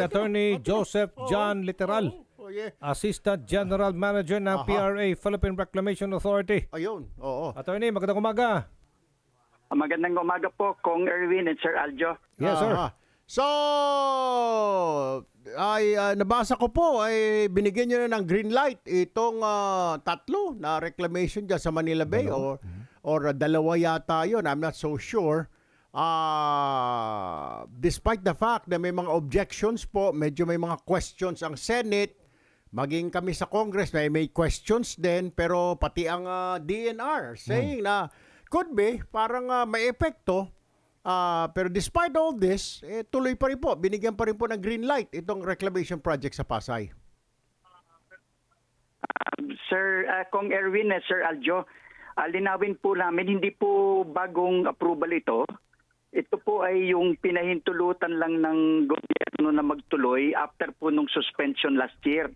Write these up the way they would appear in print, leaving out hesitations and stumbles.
Attorney Joseph John Literal, Oh, yeah. Assistant General Manager ng PRA, Philippine Reclamation Authority. Ayun, oo. Attorney, magandang umaga. Magandang umaga po, Kong Erwin and Sir Aljo. Yes, sir. So, nabasa ko po, ay binigyan nyo na ng green light itong tatlo na reclamation dyan sa Manila Bay or dalawa yata yun. I'm not so sure. Despite the fact na may mga objections po, medyo may mga questions ang Senate, maging kami sa Congress may questions din, pero pati ang DNR saying na could be, parang may epekto. Pero despite all this, tuloy pa rin po, binigyan pa rin po ng green light itong reclamation project sa Pasay. Sir Kong Erwin and Sir Aljo, linawin po namin, hindi po bagong approval ito. Ito po ay yung pinahintulutan lang ng gobyerno na magtuloy after po nung suspension last year.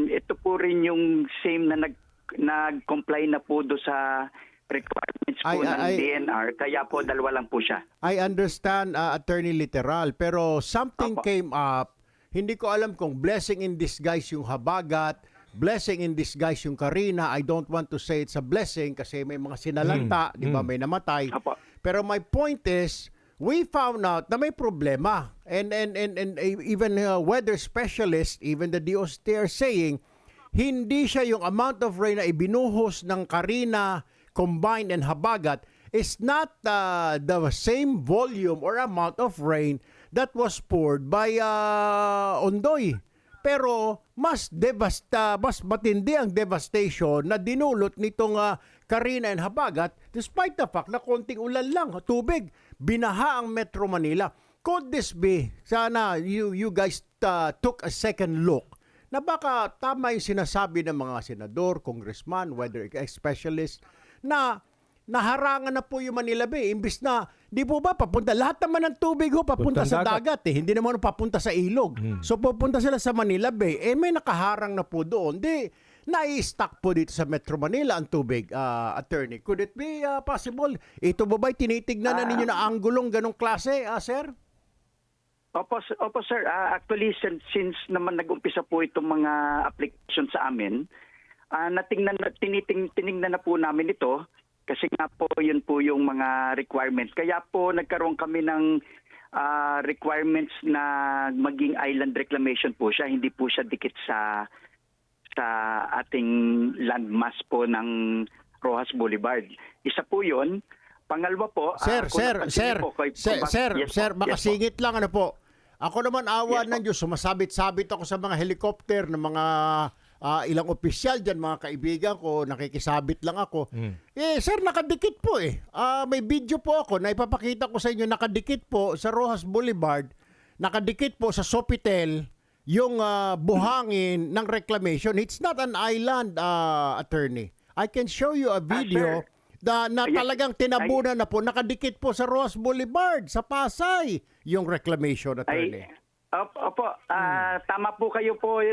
Ito po rin yung same na nag-comply na po do sa requirements po ng DNR, kaya po dalawa lang po siya. I understand, Attorney Literal, pero something came up, hindi ko alam kung blessing in disguise yung Habagat, blessing in disguise yung Karina. I don't want to say it's a blessing kasi may mga sinalanta, di ba, may namatay. Apo. Pero my point is, we found out na may problema. And even weather specialists, even the DOST are saying, hindi siya yung amount of rain na ibinuhos ng Karina, Combined and Habagat is not the same volume or amount of rain that was poured by Ondoy. Pero mas matindi ang devastation na dinulot nitong Karina and Habagat despite the fact na konting ulan lang, tubig, binaha ang Metro Manila. Could this be, sana you guys took a second look, na baka tama yung sinasabi ng mga senador, congressman, weather specialist, na naharangan na po yung Manila Bay. Imbis na, di po ba, papunta, lahat naman ng tubig papunta sa dagat hindi naman papunta sa ilog. So pupunta sila sa Manila Bay, may nakaharang na po doon. Di, nai-stuck po dito sa Metro Manila ang tubig, Attorney. Could it be possible? Ito ba ba'y tinitignan na ninyo na anggulong ganong klase, sir? Opo sir, actually since naman nag-umpisa po itong mga application sa amin, tinignan na po namin ito kasi nga po yun po yung mga requirements. Kaya po nagkaroon kami ng requirements na maging island reclamation po siya, hindi po siya dikit sa ating landmass po ng Rojas Boulevard. Isa po yun. Pangalawa po, Sir, makasingit lang ano po. Ako naman awa ng Diyos, sumasabit-sabit ako sa mga helicopter ng mga ilang opisyal dyan, mga kaibigan ko, nakikisabit lang ako. Sir, nakadikit po may video po ako na ipapakita ko sa inyo, nakadikit po sa Rojas Boulevard, nakadikit po sa Sofitel, yung buhangin ng reclamation. It's not an island, Attorney. I can show you a video na talagang tinabunan na po, nakadikit po sa Rojas Boulevard, sa Pasay, yung reclamation, Attorney. Opo, tama po kayo po,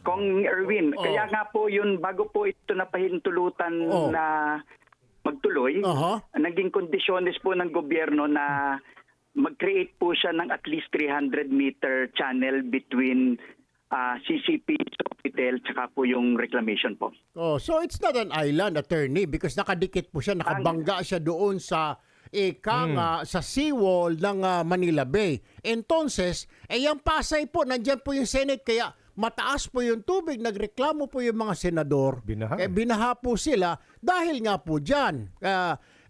Kong Erwin. Kaya nga po yun, bago po ito napahintulutan na magtuloy, naging kondisyones po ng gobyerno na mag-create po siya ng at least 300-meter channel between CCP, Sofitel, tsaka po yung reclamation po. So it's not an island, Attorney, because nakadikit po siya, nakabangga siya doon sa sa seawall ng Manila Bay. Entonces, yung Pasay po, nandyan po yung Senate, kaya mataas po yung tubig, nagreklamo po yung mga senador. Binaha po sila dahil nga po dyan.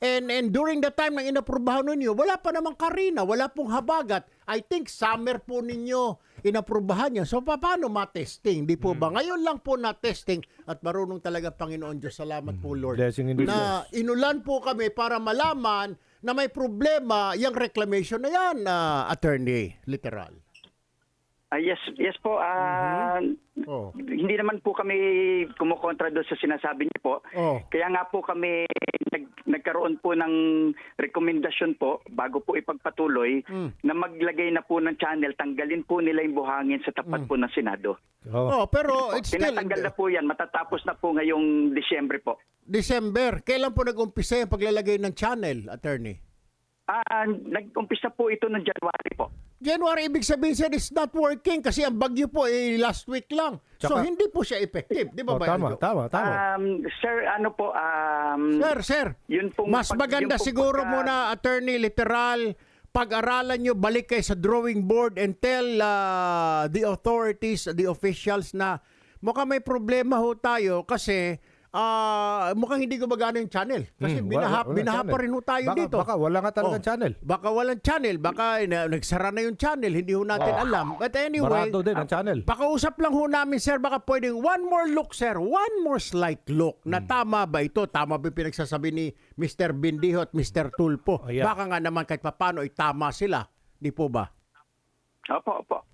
And during the time ng inaprubahan ninyo, wala pa namang Karina, wala pong Habagat. I think summer po ninyo inaprubahan niya. So paano ma-testing? Di po ba? Ngayon lang po na-testing at marunong talaga Panginoon Diyos. Salamat po Lord. Na inulan po kami para malaman na may problema yung reclamation na yan, Attorney Literal. Yes po. Hindi naman po kami kumukontra doon sa sinasabi niyo po. Kaya nga po kami nagkaroon po ng rekomendasyon po bago po ipagpatuloy na maglagay na po ng channel, tanggalin po nila yung buhangin sa tapat po ng Senado. Pero it's still... Tinatanggal na po yan. Matatapos na po ngayong Disyembre po. December. Kailan po nag-umpisa yung paglalagay ng channel, Attorney? Nag-umpisa po ito noong January po. January, ibig sabihin sir, it's not working kasi ang bagyo po last week lang. So Tsaka- hindi po siya effective. Di ba Oh, ba? tama, Aljo? tama. Sir, ano po, Sir, yun pong mas maganda yung pong siguro muna, attorney, literal, pag-aralan nyo, balik kayo sa drawing board and tell the authorities, the officials na mukhang may problema ho tayo kasi mukhang hindi gumagana yung channel. Kasi walang binahapa channel. rin ho tayo dito. Baka wala nga talagang channel. Baka walang channel. Baka nagsara na yung channel. Hindi ho natin alam. But anyway, Barado din ang channel. pakausap lang ho namin, sir, baka pwedeng one more look, sir. One more slight look. Na tama ba ito? Tama ba yung pinagsasabi ni Mr. Bindiho at Mr. Tulpo? Oh, yeah. Baka nga naman kahit papano ay tama sila. Di po ba? Opo.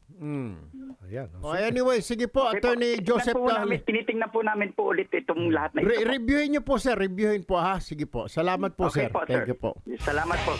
Ayan. Anyway, sige po, Okay Attorney po. Joseph. Tinitingnan po namin po ulit itong lahat na ito. Reviewin niyo po, sir. Reviewin po, ha? Sige po. Salamat po, Okay sir. po, Thank sir. you po. Salamat po.